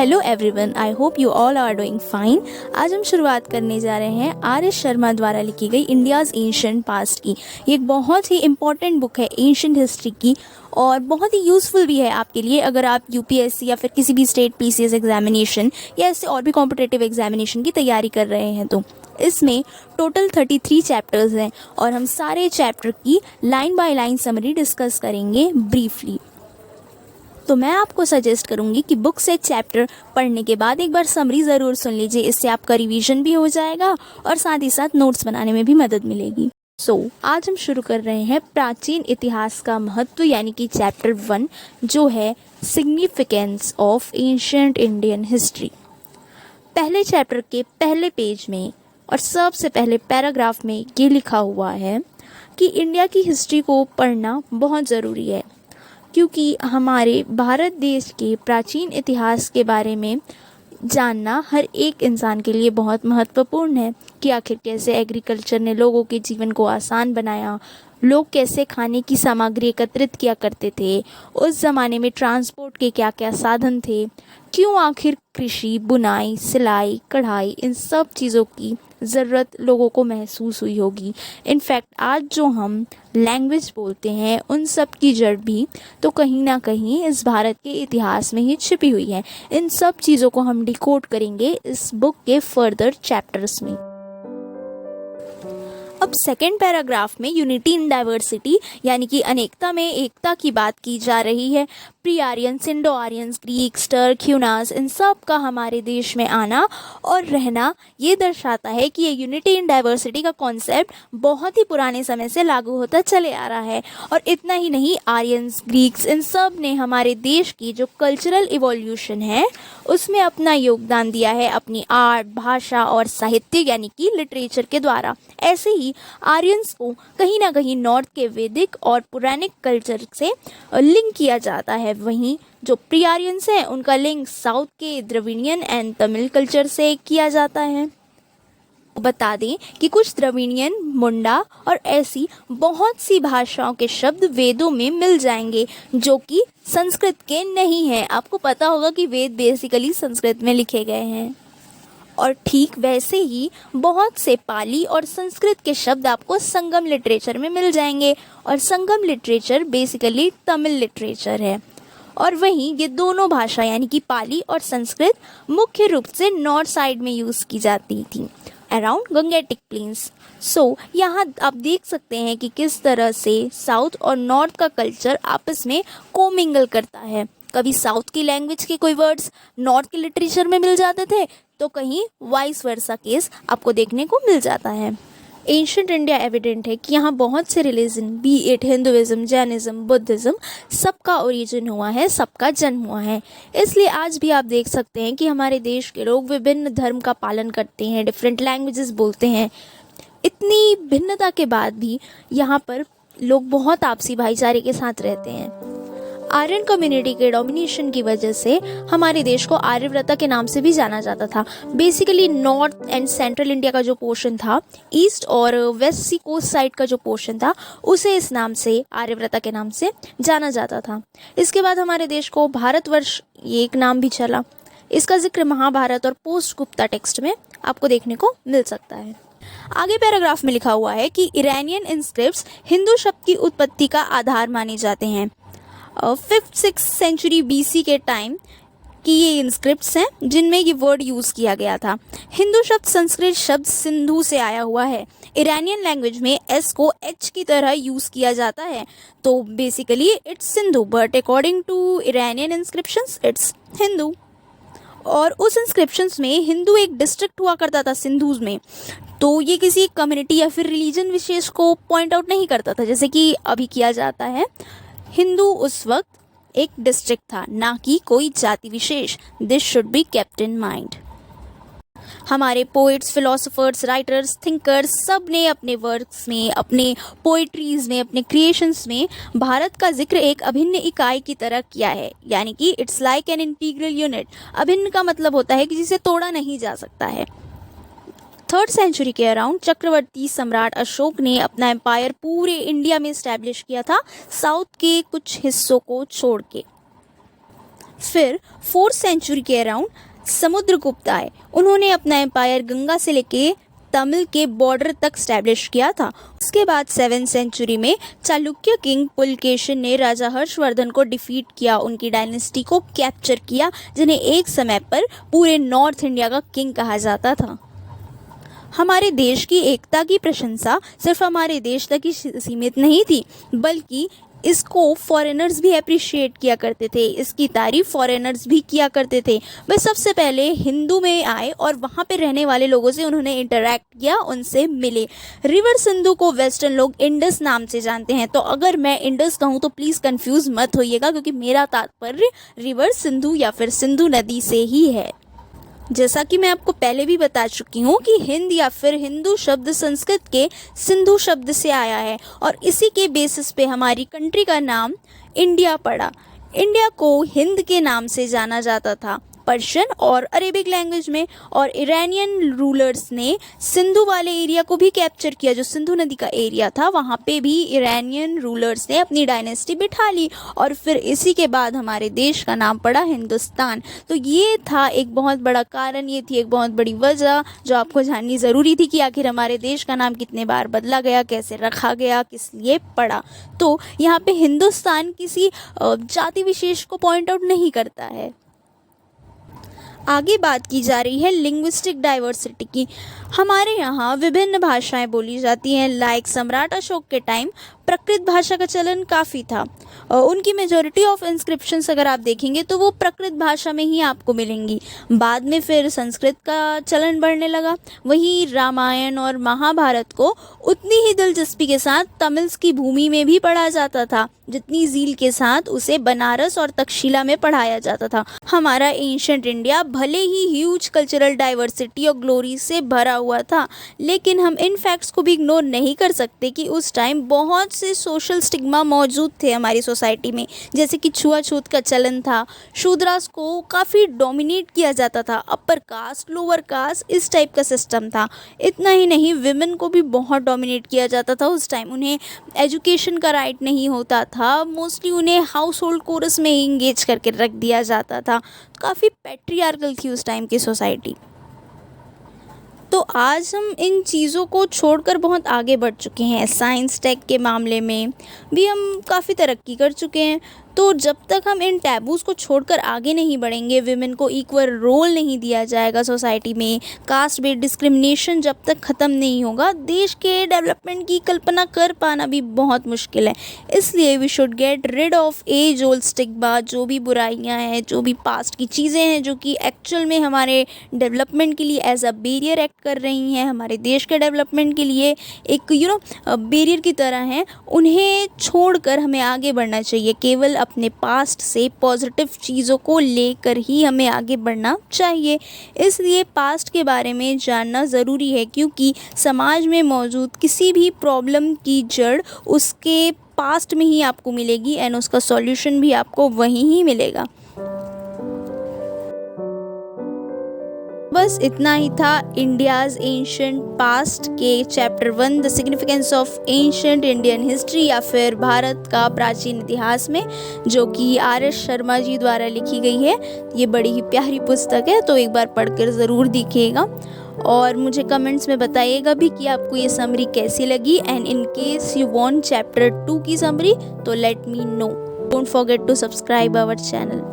Hello everyone, I hope you all are doing fine. आज हम शुरुआत करने जा रहे हैं आर.एस. शर्मा द्वारा लिखी गई इंडियाज़ एंशिएंट पास्ट की। ये एक बहुत ही इम्पॉर्टेंट बुक है एंशिएंट हिस्ट्री की और बहुत ही यूज़फुल भी है आपके लिए अगर आप यूपीएससी या फिर किसी भी स्टेट पीसीएस एग्जामिनेशन या ऐसे और भी कॉम्पिटिटिव एग्जामिनेशन की तैयारी कर रहे हैं। तो इसमें टोटल 33 चैप्टर्स हैं और हम सारे चैप्टर की line by line summary discuss करेंगे ब्रीफली। तो मैं आपको सजेस्ट करूंगी कि बुक से चैप्टर पढ़ने के बाद एक बार समरी ज़रूर सुन लीजिए। इससे आपका रिवीजन भी हो जाएगा और साथ ही साथ नोट्स बनाने में भी मदद मिलेगी। आज हम शुरू कर रहे हैं प्राचीन इतिहास का महत्व यानी कि चैप्टर 1 जो है significance of ancient Indian history. पहले चैप्टर के पहले पेज में और सबसे पहले पैराग्राफ में ये लिखा हुआ है कि इंडिया की हिस्ट्री को पढ़ना बहुत ज़रूरी है क्योंकि हमारे भारत देश के प्राचीन इतिहास के बारे में जानना हर एक इंसान के लिए बहुत महत्वपूर्ण है कि आखिर कैसे एग्रीकल्चर ने लोगों के जीवन को आसान बनाया, लोग कैसे खाने की सामग्री एकत्रित किया करते थे, उस ज़माने में ट्रांसपोर्ट के क्या क्या साधन थे, क्यों आखिर कृषि, बुनाई, सिलाई, कढ़ाई इन सब चीज़ों की ज़रूरत लोगों को महसूस हुई होगी। इनफैक्ट आज जो हम लैंग्वेज बोलते हैं उन सब की जड़ भी तो कहीं ना कहीं इस भारत के इतिहास में ही छिपी हुई है। इन सब चीज़ों को हम डिकोड करेंगे इस बुक के फर्दर चैप्टर्स में। अब सेकेंड पैराग्राफ में यूनिटी इन डाइवर्सिटी यानी कि अनेकता में एकता की बात की जा रही है। Pre Aryans, Indo Aryans, Greeks, Turk, Hunas इन सब का हमारे देश में आना और रहना ये दर्शाता है कि ये यूनिटी इन डाइवर्सिटी का कॉन्सेप्ट बहुत ही पुराने समय से लागू होता चले आ रहा है। और इतना ही नहीं, आर्यंस, ग्रीक्स इन सब ने हमारे देश की जो कल्चरल इवोल्यूशन है उसमें अपना योगदान दिया है अपनी आर्ट, भाषा और साहित्य यानी कि लिटरेचर के द्वारा। ऐसे ही आर्यंस को कहीं ना कहीं नॉर्थ के वैदिक और पौराणिक कल्चर से लिंक किया जाता है, वहीं जो प्री आर्यंस हैं उनका लिंक साउथ के द्रविडियन एंड तमिल कल्चर से किया जाता है। बता दें कि कुछ द्रविडियन, मुंडा और ऐसी बहुत सी भाषाओं के शब्द वेदों में मिल जाएंगे जो कि संस्कृत के नहीं हैं। आपको पता होगा कि वेद बेसिकली संस्कृत में लिखे गए हैं। और ठीक वैसे ही बहुत से पाली और संस्कृत के शब्द आपको संगम लिटरेचर में मिल जाएंगे और संगम लिटरेचर बेसिकली तमिल लिटरेचर है। और वहीं ये दोनों भाषा यानी कि पाली और संस्कृत मुख्य रूप से नॉर्थ साइड में यूज़ की जाती थी अराउंड गंगेटिक प्लेन्स। यहाँ आप देख सकते हैं कि किस तरह से साउथ और नॉर्थ का कल्चर आपस में कोमिंगल करता है। कभी साउथ की लैंग्वेज के कोई वर्ड्स नॉर्थ के लिटरेचर में मिल जाते थे तो कहीं वाइस वर्सा केस आपको देखने को मिल जाता है। एंशिएंट इंडिया एविडेंट है कि यहाँ बहुत से religion B it Hinduism, Jainism, Buddhism सबका ओरिजिन हुआ है, सबका जन्म हुआ है। इसलिए आज भी आप देख सकते हैं कि हमारे देश के लोग विभिन्न धर्म का पालन करते हैं, डिफरेंट लैंग्वेजेस बोलते हैं। इतनी भिन्नता के बाद भी यहाँ पर लोग बहुत आपसी भाईचारे के साथ रहते हैं। आर्यन कम्युनिटी के डोमिनेशन की वजह से हमारे देश को आर्यव्रता के नाम से भी जाना जाता था। Basically north and central India का जो पोर्शन था, ईस्ट और वेस्ट सी कोस्ट साइड का जो पोर्शन था, उसे इस नाम से आर्यव्रता के नाम से जाना जाता था। इसके बाद हमारे देश को भारतवर्ष ये एक नाम भी चला। इसका जिक्र महाभारत और पोस्ट गुप्ता टेक्स्ट में आपको देखने को मिल सकता है। आगे पैराग्राफ में लिखा हुआ है कि इरानियन इंस्क्रिप्ट्स हिंदू शब्द की उत्पत्ति का आधार माने जाते हैं। 5th-6th सेंचुरी बीसी के टाइम की ये इंस्क्रिप्ट्स हैं जिनमें ये वर्ड यूज़ किया गया था। हिंदू शब्द संस्कृत शब्द सिंधु से आया हुआ है। इरानियन लैंग्वेज में एस को एच की तरह यूज़ किया जाता है, तो basically it's Sindhu, but according to Iranian inscriptions it's Hindu. और उस इंस्क्रिप्शंस में हिंदू एक डिस्ट्रिक्ट हुआ करता था सिंधुज में, तो ये किसी कम्युनिटी या फिर रिलीजन विशेष को पॉइंट आउट नहीं करता था जैसे कि अभी किया जाता है। हिंदू उस वक्त एक डिस्ट्रिक्ट था, ना कि कोई जाति विशेष। This should be kept in mind. हमारे पोइट्स, फिलोसोफर्स, राइटर्स, थिंकर्स सब ने अपने वर्क्स में, अपने पोइट्रीज में, अपने क्रिएशंस में भारत का जिक्र एक अभिन्न इकाई की तरह किया है, यानी कि it's like an integral unit. अभिन्न का मतलब होता है कि जिसे तोड़ा नहीं जा सकता है। 3rd सेंचुरी के अराउंड चक्रवर्ती सम्राट अशोक ने अपना एम्पायर पूरे इंडिया में इस्टेब्लिश किया था, साउथ के कुछ हिस्सों को छोड़ के। फिर 4th सेंचुरी के अराउंड समुद्रगुप्त आए। उन्होंने अपना एम्पायर गंगा से लेके तमिल के बॉर्डर तक स्टैब्लिश किया था। उसके बाद 7th सेंचुरी में चालुक्य किंग पुलकेशिन ने राजा हर्षवर्धन को डिफीट किया, उनकी डायनेस्टी को कैप्चर किया, जिन्हें एक समय पर पूरे नॉर्थ इंडिया का किंग कहा जाता था। हमारे देश की एकता की प्रशंसा सिर्फ हमारे देश तक ही सीमित नहीं थी, बल्कि इसको फॉरेनर्स भी अप्रिशिएट किया करते थे, इसकी तारीफ फॉरेनर्स भी किया करते थे। वे सबसे पहले हिंदू में आए और वहाँ पे रहने वाले लोगों से उन्होंने इंटरैक्ट किया, उनसे मिले। रिवर सिंधु को वेस्टर्न लोग इंडस नाम से जानते हैं, तो अगर मैं इंडस कहूँ तो प्लीज़ कंफ्यूज मत होइएगा, क्योंकि मेरा तात्पर्य रिवर सिंधु या फिर सिंधु नदी से ही है। जैसा कि मैं आपको पहले भी बता चुकी हूँ कि हिंद या फिर हिंदू शब्द संस्कृत के सिंधु शब्द से आया है और इसी के बेसिस पे हमारी कंट्री का नाम इंडिया पड़ा। इंडिया को हिंद के नाम से जाना जाता था पर्शियन और अरेबिक लैंग्वेज में, और इरानियन रूलर्स ने सिंधु वाले एरिया को भी कैप्चर किया। जो सिंधु नदी का एरिया था वहाँ पे भी इरानियन रूलर्स ने अपनी डायनेस्टी बिठा ली और फिर इसी के बाद हमारे देश का नाम पड़ा हिंदुस्तान। तो ये था एक बहुत बड़ा कारण, ये थी एक बहुत बड़ी वजह जो आपको जाननी ज़रूरी थी कि आखिर हमारे देश का नाम कितने बार बदला गया, कैसे रखा गया, किस लिए पड़ा। तो यहाँ पे हिंदुस्तान किसी जाति विशेष को पॉइंट आउट नहीं करता है। आगे बात की जा रही है लिंग्विस्टिक डाइवर्सिटी की। हमारे यहाँ विभिन्न भाषाएं बोली जाती हैं। लाइक सम्राट अशोक के टाइम प्राकृत भाषा का चलन काफ़ी था। उनकी मेजॉरिटी ऑफ इंस्क्रिप्शंस अगर आप देखेंगे तो वो प्राकृत भाषा में ही आपको मिलेंगी। बाद में फिर संस्कृत का चलन बढ़ने लगा। वहीं रामायण और महाभारत को उतनी ही दिलचस्पी के साथ तमिल्स की भूमि में भी पढ़ा जाता था जितनी ज़ील के साथ उसे बनारस और तक्षशिला में पढ़ाया जाता था। हमारा एंशिएंट इंडिया भले ही ह्यूज कल्चरल डाइवर्सिटी और ग्लोरी से भरा हुआ था, लेकिन हम इन फैक्ट्स को भी इग्नोर नहीं कर सकते कि उस टाइम बहुत से सोशल स्टिग्मा मौजूद थे हमारी सोसाइटी में, जैसे कि छुआछूत का चलन था, शूद्रास को काफ़ी डोमिनेट किया जाता था, अपर कास्ट लोअर कास्ट इस टाइप का सिस्टम था। इतना ही नहीं, विमेन को भी बहुत डोमिनेट किया जाता था उस टाइम। उन्हें एजुकेशन का राइट नहीं होता था, मोस्टली उन्हें हाउस होल्ड कोरस में ही इंगेज करके रख दिया जाता था। काफ़ी पैट्रियार्कल थी उस टाइम की सोसाइटी। तो आज हम इन चीज़ों को छोड़कर बहुत आगे बढ़ चुके हैं। साइंस टेक के मामले में भी हम काफ़ी तरक्की कर चुके हैं। तो जब तक हम इन टैबूज़ को छोड़कर आगे नहीं बढ़ेंगे, विमेन को इक्वल रोल नहीं दिया जाएगा सोसाइटी में, कास्ट बेस्ड डिस्क्रिमिनेशन जब तक ख़त्म नहीं होगा, देश के डेवलपमेंट की कल्पना कर पाना भी बहुत मुश्किल है। इसलिए we should get rid of age old stigma. जो भी बुराइयां हैं, जो भी पास्ट की चीज़ें हैं जो कि एक्चुअल में हमारे डेवलपमेंट के लिए एज अ बैरियर एक्ट कर रही हैं, हमारे देश के डेवलपमेंट के लिए एक बैरियर की तरह हैं, उन्हें छोड़कर हमें आगे बढ़ना चाहिए। केवल अपने पास्ट से पॉजिटिव चीज़ों को लेकर ही हमें आगे बढ़ना चाहिए। इसलिए पास्ट के बारे में जानना ज़रूरी है, क्योंकि समाज में मौजूद किसी भी प्रॉब्लम की जड़ उसके पास्ट में ही आपको मिलेगी एंड उसका सॉल्यूशन भी आपको वहीं ही मिलेगा। बस इतना ही था इंडियाज़ एंशिएंट पास्ट के chapter 1 the significance of ancient Indian history, या फिर भारत का प्राचीन इतिहास में, जो कि RS शर्मा जी द्वारा लिखी गई है। ये बड़ी ही प्यारी पुस्तक है, तो एक बार पढ़कर ज़रूर देखिएगा और मुझे कमेंट्स में बताइएगा भी कि आपको ये समरी कैसी लगी। And in case you want chapter 2 की समरी तो let me know. Don't forget to subscribe our channel.